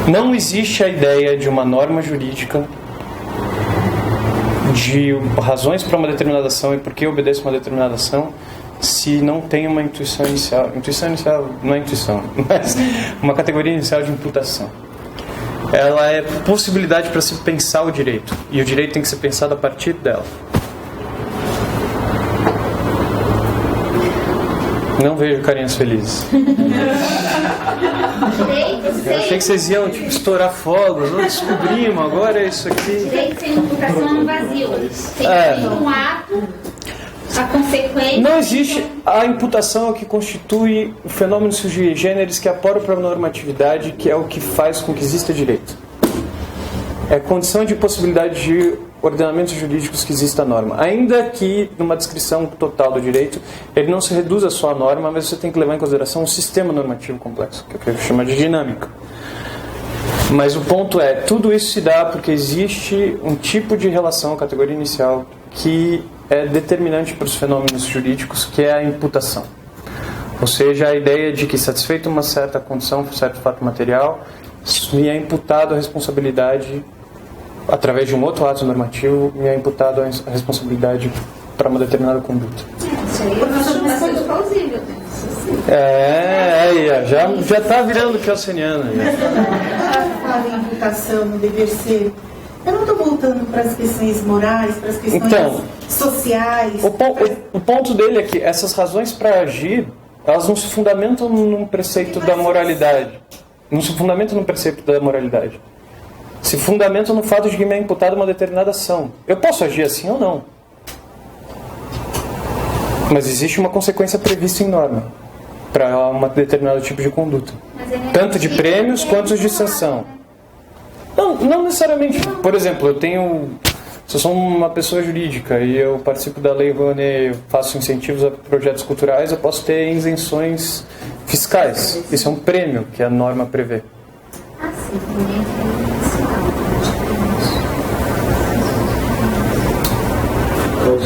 Não existe a ideia de uma norma jurídica, de razões para uma determinada ação e por que obedece uma determinada ação, se não tem uma intuição inicial. Intuição inicial não é intuição, mas uma categoria inicial de imputação. Ela é possibilidade para se pensar o direito, e o direito tem que ser pensado a partir dela. Não vejo carinhas felizes. Eu achei que vocês iam estourar fogos. Não descobrimos, agora é isso aqui. Direito sem imputação no vazio. Tem um ato, a consequência. Não existe. A imputação é o que constitui o fenômeno sui generis que apora para a normatividade, que é o que faz com que exista direito. É condição de possibilidade de ordenamentos jurídicos que exista a norma. Ainda que, numa descrição total do direito, ele não se reduza só à norma, mas você tem que levar em consideração um sistema normativo complexo, que eu chamo de dinâmica. Mas o ponto é, tudo isso se dá porque existe um tipo de relação, categoria inicial, que é determinante para os fenômenos jurídicos, que é a imputação. Ou seja, a ideia de que, satisfeita uma certa condição por certo fato material, me é imputado a responsabilidade, através de um outro ato normativo, me é imputado a responsabilidade para uma determinada conduta. Isso aí é bastante plausível. Já está virando kelseniana. Fala em imputação no dever ser. Eu não estou voltando para as questões morais, para as questões sociais. O ponto dele é que essas razões para agir, elas não se fundamentam num preceito da moralidade. Não se fundamentam num preceito da moralidade. Se fundamentam no fato de que me é imputada uma determinada ação. Eu posso agir assim ou não. Mas existe uma consequência prevista em norma para um determinado tipo de conduta. Tanto de prêmios quanto de sanção. Não necessariamente. Por exemplo, se eu sou uma pessoa jurídica e eu participo da Lei Rouanet, eu faço incentivos a projetos culturais, eu posso ter isenções fiscais. Isso é um prêmio que a norma prevê.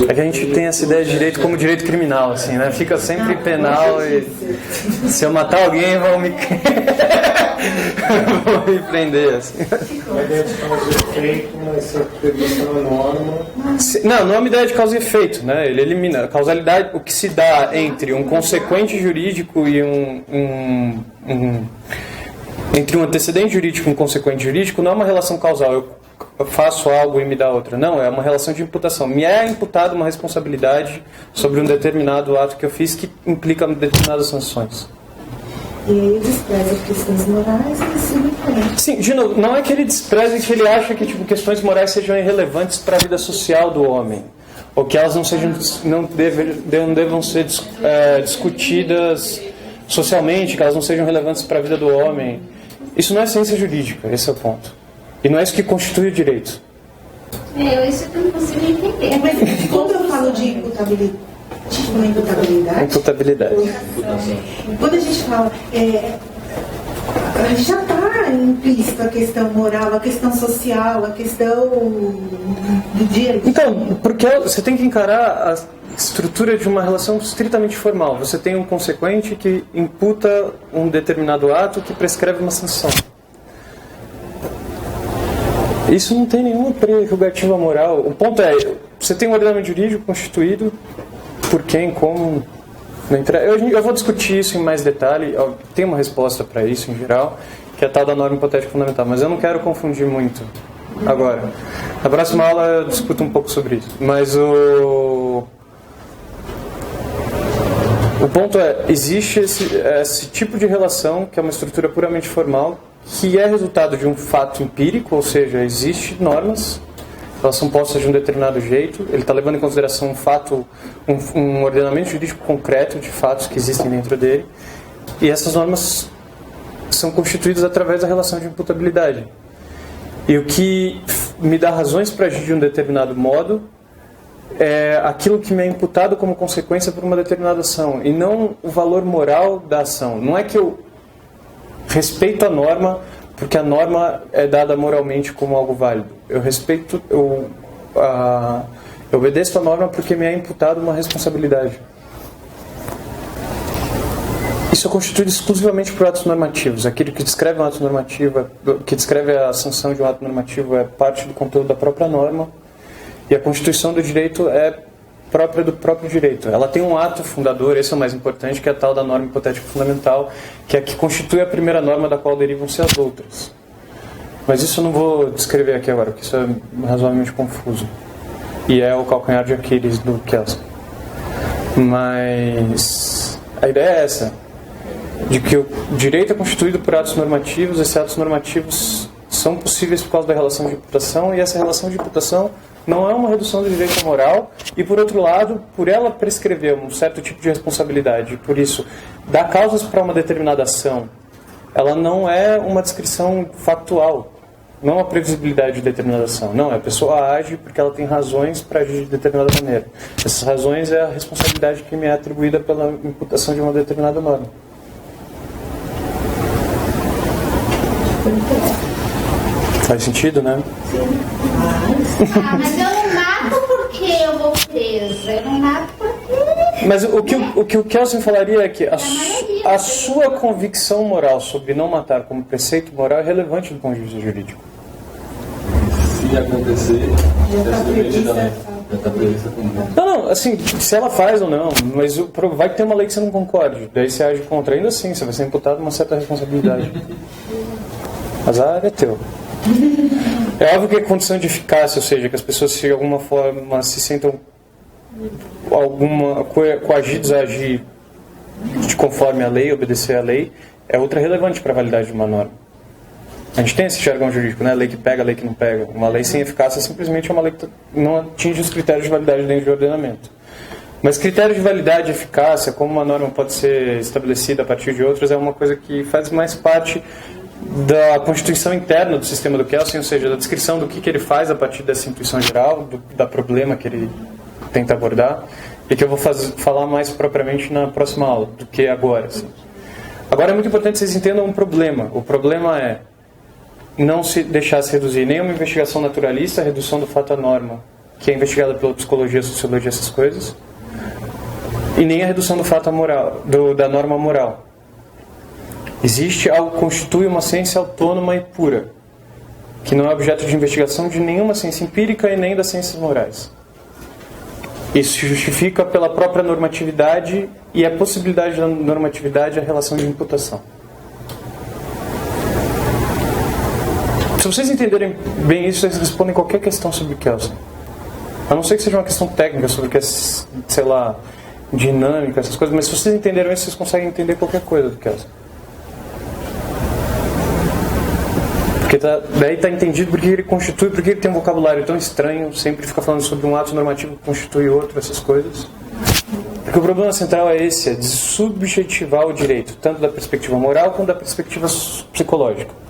É que a gente tem essa ideia de direito como direito criminal, assim, né? Fica sempre penal e se eu matar alguém vão me prender, assim. A ideia de causa e efeito, mas se prevista na norma... Não é uma ideia de causa e efeito, né? Ele elimina a causalidade, o que se dá entre um consequente jurídico e entre um antecedente jurídico e um consequente jurídico não é uma relação causal. Eu faço algo e me dá outra. Não, é uma relação de imputação. Me é imputada uma responsabilidade sobre um determinado ato que eu fiz que implica determinadas sanções. E ele despreza questões morais e simplesmente. Sim, de novo, não é que ele despreze, que ele acha que questões morais sejam irrelevantes para a vida social do homem. Ou que elas não devam ser discutidas socialmente, que elas não sejam relevantes para a vida do homem. Isso não é ciência jurídica, esse é o ponto. E não é isso que constitui o direito. Isso que eu não consigo entender. Mas quando eu falo de imputabilidade, quando a gente fala, já está implícito a questão moral, a questão social, a questão do direito. Então, porque você tem que encarar a estrutura de uma relação estritamente formal. Você tem um consequente que imputa um determinado ato que prescreve uma sanção. Isso não tem nenhuma prerrogativa moral. O ponto é, você tem um ordenamento jurídico constituído por quem, como... Eu vou discutir isso em mais detalhe. Tem uma resposta para isso em geral, que é a tal da norma hipotética fundamental, mas eu não quero confundir muito agora. Na próxima aula eu discuto um pouco sobre isso. Mas o ponto é, existe esse tipo de relação, que é uma estrutura puramente formal, que é resultado de um fato empírico, ou seja, existem normas, elas são postas de um determinado jeito, ele está levando em consideração um fato, um ordenamento jurídico concreto de fatos que existem dentro dele, e essas normas são constituídas através da relação de imputabilidade. E o que me dá razões para agir de um determinado modo é aquilo que me é imputado como consequência por uma determinada ação, e não o valor moral da ação. Não é que eu respeito a norma porque a norma é dada moralmente como algo válido. Eu obedeço a norma porque me é imputado uma responsabilidade. Isso é constituído exclusivamente por atos normativos. Aquilo que descreve um ato normativo, que descreve a sanção de um ato normativo, é parte do conteúdo da própria norma, e a constituição do direito é própria do próprio direito. Ela tem um ato fundador, esse é o mais importante, que é a tal da norma hipotética fundamental, que é a que constitui a primeira norma da qual derivam-se as outras. Mas isso eu não vou descrever aqui agora, porque isso é razoavelmente confuso. E é o calcanhar de Aquiles do Kelsen. Mas a ideia é essa, de que o direito é constituído por atos normativos, esses atos normativos são possíveis por causa da relação de imputação, e essa relação de imputação não é uma redução do direito à moral, e por outro lado, por ela prescrever um certo tipo de responsabilidade, por isso, dar causas para uma determinada ação, ela não é uma descrição factual, não é uma previsibilidade de determinada ação, não, a pessoa age porque ela tem razões para agir de determinada maneira. Essas razões é a responsabilidade que me é atribuída pela imputação de uma determinada norma. Faz sentido, né? Mas eu não mato porque eu vou presa. Eu não mato porque... Mas o que o Kelsen falaria é que a sua convicção moral sobre não matar como preceito moral é relevante do ponto de vista jurídico. Se acontecer, já está prevista como... Não, assim, se ela faz ou não, mas vai que tem uma lei que você não concorde, daí você age contra, ainda assim, você vai ser imputado uma certa responsabilidade. Azar é teu. É óbvio que a condição de eficácia, ou seja, que as pessoas de alguma forma se sentam coagidos a agir de conforme a lei, obedecer à lei, é outra relevante para a validade de uma norma. A gente tem esse jargão jurídico, né? Lei que pega, lei que não pega. Uma lei sem eficácia simplesmente é uma lei que não atinge os critérios de validade dentro do ordenamento. Mas critério de validade e eficácia, como uma norma pode ser estabelecida a partir de outras, é uma coisa que faz mais parte da constituição interna do sistema do Kelsen, ou seja, da descrição do que ele faz a partir dessa intuição geral, da problema que ele tenta abordar, e que eu vou falar mais propriamente na próxima aula, do que agora. Assim. Agora é muito importante que vocês entendam um problema. O problema é não se deixar se reduzir nem uma investigação naturalista, a redução do fato à norma, que é investigada pela psicologia, sociologia, essas coisas, e nem a redução do fato à moral, da norma moral. Existe algo que constitui uma ciência autônoma e pura, que não é objeto de investigação de nenhuma ciência empírica e nem das ciências morais. Isso se justifica pela própria normatividade e a possibilidade da normatividade é a relação de imputação. Se vocês entenderem bem isso, vocês respondem qualquer questão sobre Kelsen. A não ser que seja uma questão técnica sobre, sei lá, dinâmica, essas coisas, mas se vocês entenderam isso, vocês conseguem entender qualquer coisa do Kelsen. Porque daí está entendido porque ele constitui, porque ele tem um vocabulário tão estranho, sempre fica falando sobre um ato normativo que constitui outro, essas coisas. Porque o problema central é esse, é de subjetivar o direito, tanto da perspectiva moral quanto da perspectiva psicológica.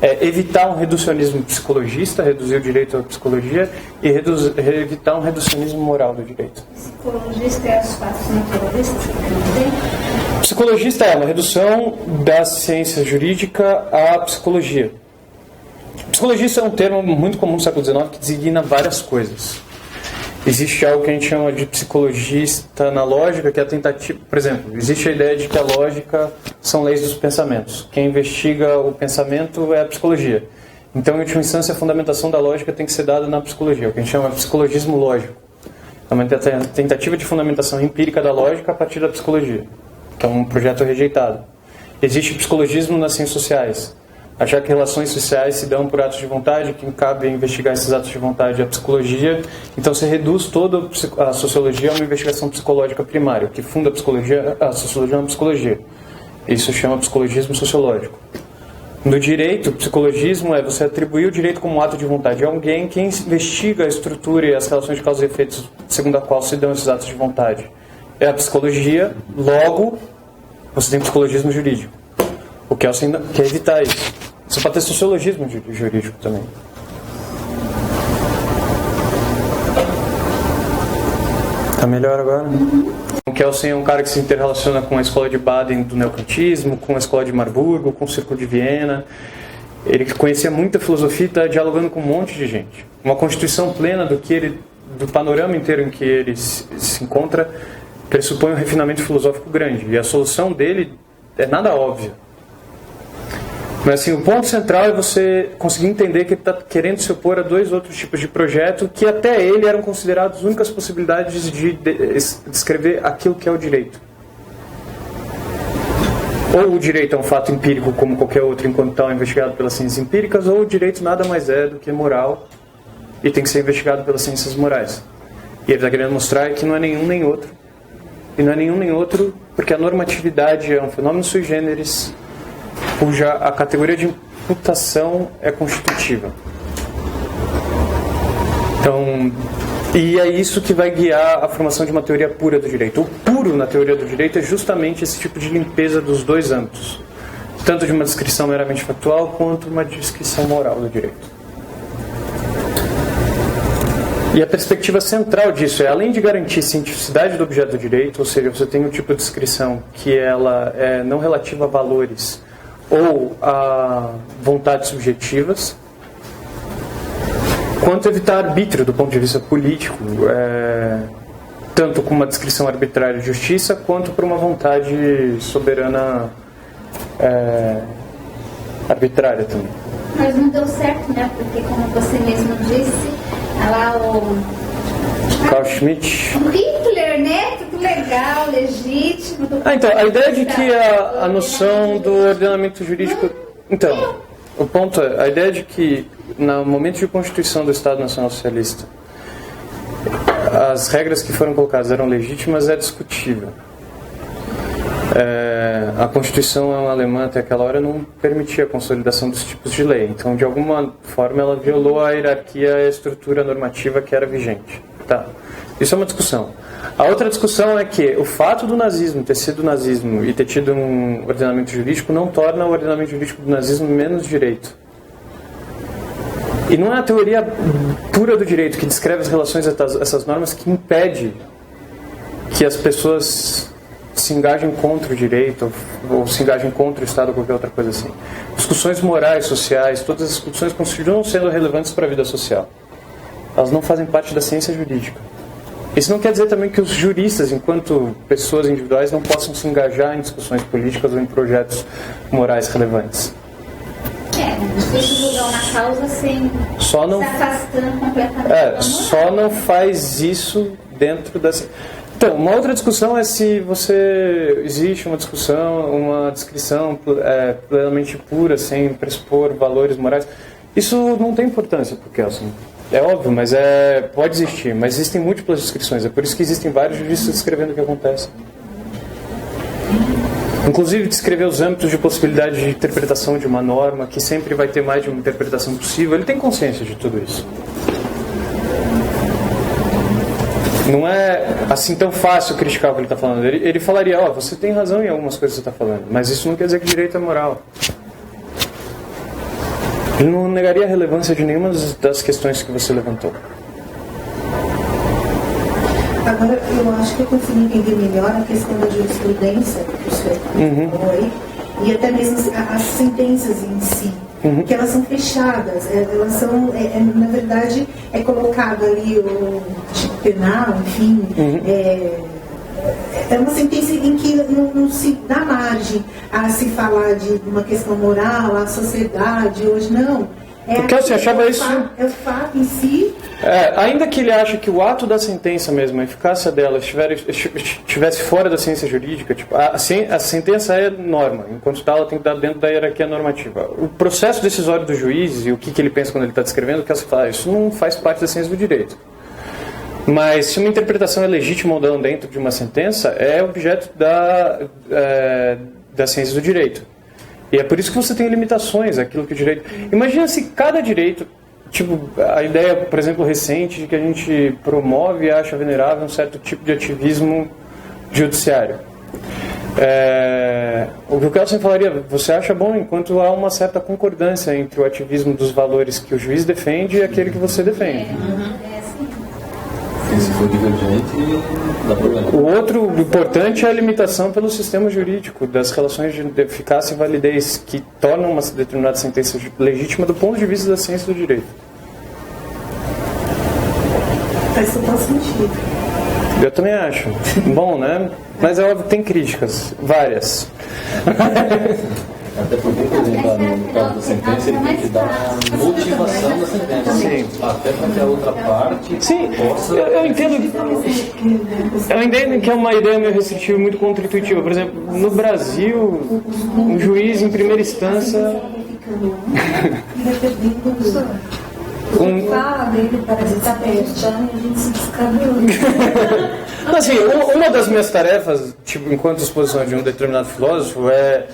É evitar um reducionismo psicologista, reduzir o direito à psicologia, e evitar um reducionismo moral do direito. Psicologista é os fatos naturalistas? Psicologista é uma redução da ciência jurídica à psicologia. Psicologista é um termo muito comum no século XIX que designa várias coisas. Existe algo que a gente chama de psicologista na lógica, que é a tentativa... Por exemplo, existe a ideia de que a lógica são leis dos pensamentos. Quem investiga o pensamento é a psicologia. Então, em última instância, a fundamentação da lógica tem que ser dada na psicologia, o que a gente chama de psicologismo lógico. É uma tentativa de fundamentação empírica da lógica a partir da psicologia, que é um projeto rejeitado. Existe psicologismo nas ciências sociais. Achar que relações sociais se dão por atos de vontade, que cabe investigar esses atos de vontade à psicologia. Então você reduz toda a sociologia a uma investigação psicológica primária. O que funda a sociologia é uma psicologia. Isso chama psicologismo sociológico. No direito, o psicologismo é você atribuir o direito como um ato de vontade a alguém que investiga a estrutura e as relações de causa e efeitos segundo a qual se dão esses atos de vontade. É a psicologia, logo você tem psicologismo jurídico. O Kelsen quer evitar isso. Você pode ter sociologismo jurídico também. Tá melhor agora? O Kelsen é um cara que se interrelaciona com a escola de Baden do neocantismo, com a escola de Marburgo, com o Círculo de Viena. Ele conhecia muita filosofia e está dialogando com um monte de gente. Uma constituição plena do panorama inteiro em que ele se encontra pressupõe um refinamento filosófico grande. E a solução dele é nada óbvia. Mas assim, o ponto central é você conseguir entender que ele está querendo se opor a dois outros tipos de projeto que até ele eram considerados únicas possibilidades de descrever aquilo que é o direito. Ou o direito é um fato empírico como qualquer outro enquanto tal investigado pelas ciências empíricas, ou o direito nada mais é do que moral e tem que ser investigado pelas ciências morais. E ele está querendo mostrar que não é nenhum nem outro. E não é nenhum nem outro porque a normatividade é um fenômeno sui generis cuja a categoria de imputação é constitutiva. Então, e é isso que vai guiar a formação de uma teoria pura do direito. O puro na teoria do direito é justamente esse tipo de limpeza dos dois âmbitos, tanto de uma descrição meramente factual quanto uma descrição moral do direito. E a perspectiva central disso é, além de garantir cientificidade do objeto do direito, ou seja, você tem um tipo de descrição que ela é não relativa a valores ou a vontades subjetivas, quanto evitar arbítrio do ponto de vista político, tanto com uma descrição arbitrária de justiça, quanto por uma vontade soberana arbitrária também. Mas não deu certo, né? Porque, como você mesmo disse, lá Carl Schmitt. O Hitler, né? Tudo legal, legítimo. Então, a ideia de que a noção do ordenamento jurídico... Então, o ponto é, a ideia de que, no momento de constituição do Estado Nacional Socialista, as regras que foram colocadas eram legítimas é discutível. A Constituição alemã até aquela hora não permitia a consolidação dos tipos de lei. Então, de alguma forma, ela violou a hierarquia e a estrutura normativa que era vigente. Tá. Isso é uma discussão. A outra discussão é que o fato do nazismo ter sido nazismo e ter tido um ordenamento jurídico não torna o ordenamento jurídico do nazismo menos direito. E não é a teoria pura do direito que descreve as relações essas normas que impede que as pessoas se engajem contra o direito ou se engajem contra o Estado ou qualquer outra coisa assim. Discussões morais, sociais, todas as discussões continuam sendo relevantes para a vida social. Elas não fazem parte da ciência jurídica. Isso não quer dizer também que os juristas, enquanto pessoas individuais, não possam se engajar em discussões políticas ou em projetos morais relevantes. Não sei se julgar uma causa sem se afastando completamente. Só não faz isso dentro das... Então, uma outra discussão é se existe uma descrição plenamente pura, sem pressupor valores morais. Isso não tem importância, porque assim, é óbvio, mas pode existir. Mas existem múltiplas descrições, é por isso que existem vários juristas descrevendo o que acontece. Inclusive, descrever os âmbitos de possibilidade de interpretação de uma norma, que sempre vai ter mais de uma interpretação possível, ele tem consciência de tudo isso. Não é assim tão fácil criticar o que ele está falando. Ele falaria, você tem razão em algumas coisas que você está falando, mas isso não quer dizer que direito é moral. Ele não negaria a relevância de nenhuma das questões que você levantou. Agora, eu acho que eu consegui entender melhor a questão da jurisprudência que o senhor falou aí, e até mesmo as sentenças em si. Que elas são fechadas, elas são, na verdade, é colocado ali o tipo penal, enfim, é uma sentença em que não se dá margem a se falar de uma questão moral, a sociedade, hoje não. Porque você achava isso... É o fato em si. Ainda que ele ache que o ato da sentença mesmo, a eficácia dela, estivesse fora da ciência jurídica, tipo, a sentença é norma, enquanto tal ela tem que estar dentro da hierarquia normativa. O processo decisório do juiz e o que ele pensa quando ele está descrevendo, que você fala, isso não faz parte da ciência do direito. Mas se uma interpretação é legítima ou não dentro de uma sentença, é objeto da ciência do direito. E é por isso que você tem limitações, aquilo que o direito... Imagina se cada direito, tipo, a ideia, por exemplo, recente de que a gente promove e acha venerável um certo tipo de ativismo judiciário. O que o Kelsen falaria, você acha bom enquanto há uma certa concordância entre o ativismo dos valores que o juiz defende e aquele que você defende. Porque se for divergente, dá problema. O outro importante é a limitação pelo sistema jurídico das relações de eficácia e validez que tornam uma determinada sentença legítima do ponto de vista da ciência do direito. Faz total sentido. Eu também acho. Bom, né? Mas é óbvio que tem críticas, várias. Até porque, por exemplo, no caso da sentença, ele tem que dar a motivação da sentença. Sim. Até para que a outra parte Sim, possa... eu entendo que é uma ideia meio restritiva, muito contra-intuitiva. Por exemplo, no Brasil, um juiz em primeira instância... Fala dele, parece que está prestando e a gente se descabelou. Assim, uma das minhas tarefas, tipo, enquanto exposição de um determinado filósofo, é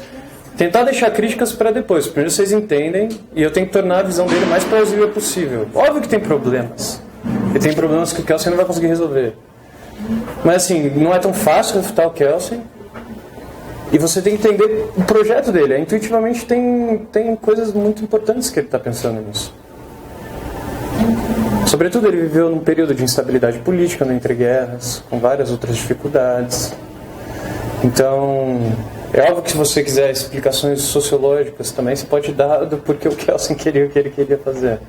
tentar deixar críticas para depois. Primeiro vocês entendem e eu tenho que tornar a visão dele mais plausível possível. Óbvio que tem problemas. E tem problemas que o Kelsen não vai conseguir resolver. Mas assim, não é tão fácil refutar o Kelsen. E você tem que entender o projeto dele. Intuitivamente tem coisas muito importantes que ele está pensando nisso. Sobretudo ele viveu num período de instabilidade política, entre guerras, com várias outras dificuldades. Então, é óbvio que se você quiser explicações sociológicas também, você pode dar do porquê o Kelsen queria o que ele queria fazer.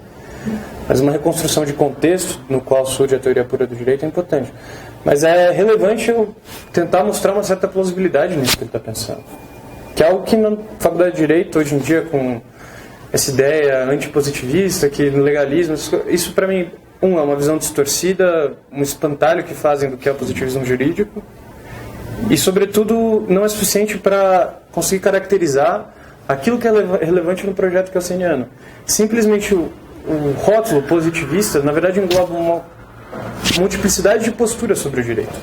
Mas uma reconstrução de contexto no qual surge a teoria pura do direito é importante. Mas é relevante eu tentar mostrar uma certa plausibilidade nisso que ele está pensando. Que é algo que na faculdade de Direito, hoje em dia, com essa ideia antipositivista, que no legalismo, isso para mim, é uma visão distorcida, um espantalho que fazem do que é o positivismo jurídico, e sobretudo não é suficiente para conseguir caracterizar aquilo que é relevante no projeto kelseniano. Simplesmente o rótulo positivista, na verdade, engloba uma multiplicidade de posturas sobre o direito.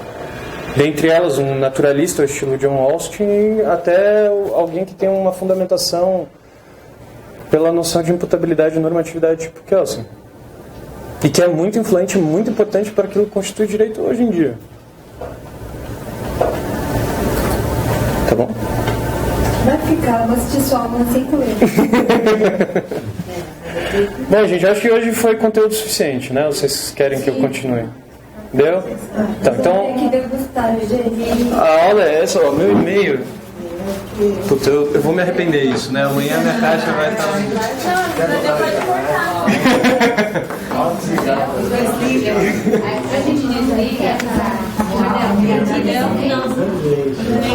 Dentre elas, um naturalista ao estilo John Austin, até alguém que tem uma fundamentação pela noção de imputabilidade e normatividade tipo Kelsen. E que é muito influente, muito importante para aquilo que constitui direito hoje em dia. Tá bom? Vai ficar, vou assistir sua aula sem coelho. Bom, gente, acho que hoje foi conteúdo suficiente, né? Vocês querem que eu continue? Deu? Tá, então, Que degustar, gente. a aula é essa, ó, meu e-mail. Puta, eu vou me arrepender disso, né? Amanhã minha caixa vai estar... A gente desliga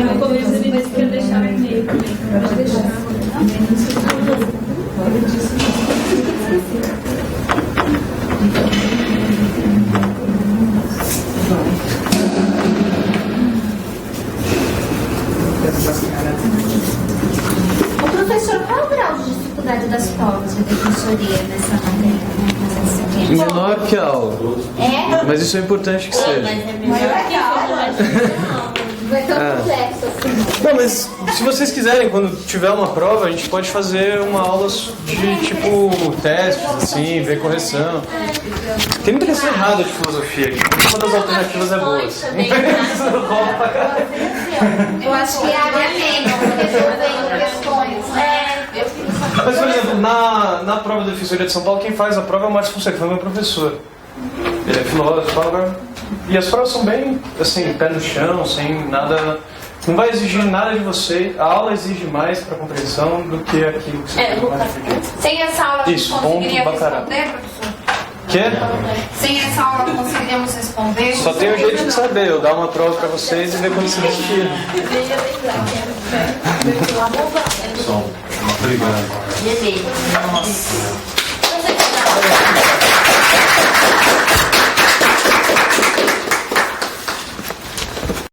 No começo ele disse que ia deixar o e-mail também. Pode deixar. O professor, qual é o grau de dificuldade das provas de defensoria nessa matéria? Menor que a aula. É? Mas isso é importante que seja. Mas é melhor que a aula. Não é tão complexo assim. Não, mas se vocês quiserem, quando tiver uma prova, a gente pode fazer uma aula de tipo testes, assim, ver correção. Tem muita questão errada de filosofia aqui. Uma das alternativas é boa. Eu acho que abre a mente, resolvendo questões. Mas, por exemplo, na prova da Defensoria de São Paulo, quem faz a prova é o Márcio Fonseca, foi meu professor. Ele é filósofo, e as provas são bem, assim, pé no chão, sem nada... Não vai exigir nada de você, a aula exige mais para compreensão do que aquilo que você Lucas, Sem essa aula a gente Isso, conseguiria ponto, bacana. responder, professor? Quê? Sem essa aula conseguiríamos responder? Só tem um jeito de saber, eu dar uma prova para vocês e ver quando se desistir. Som. Obrigado. Beleza. Nossa.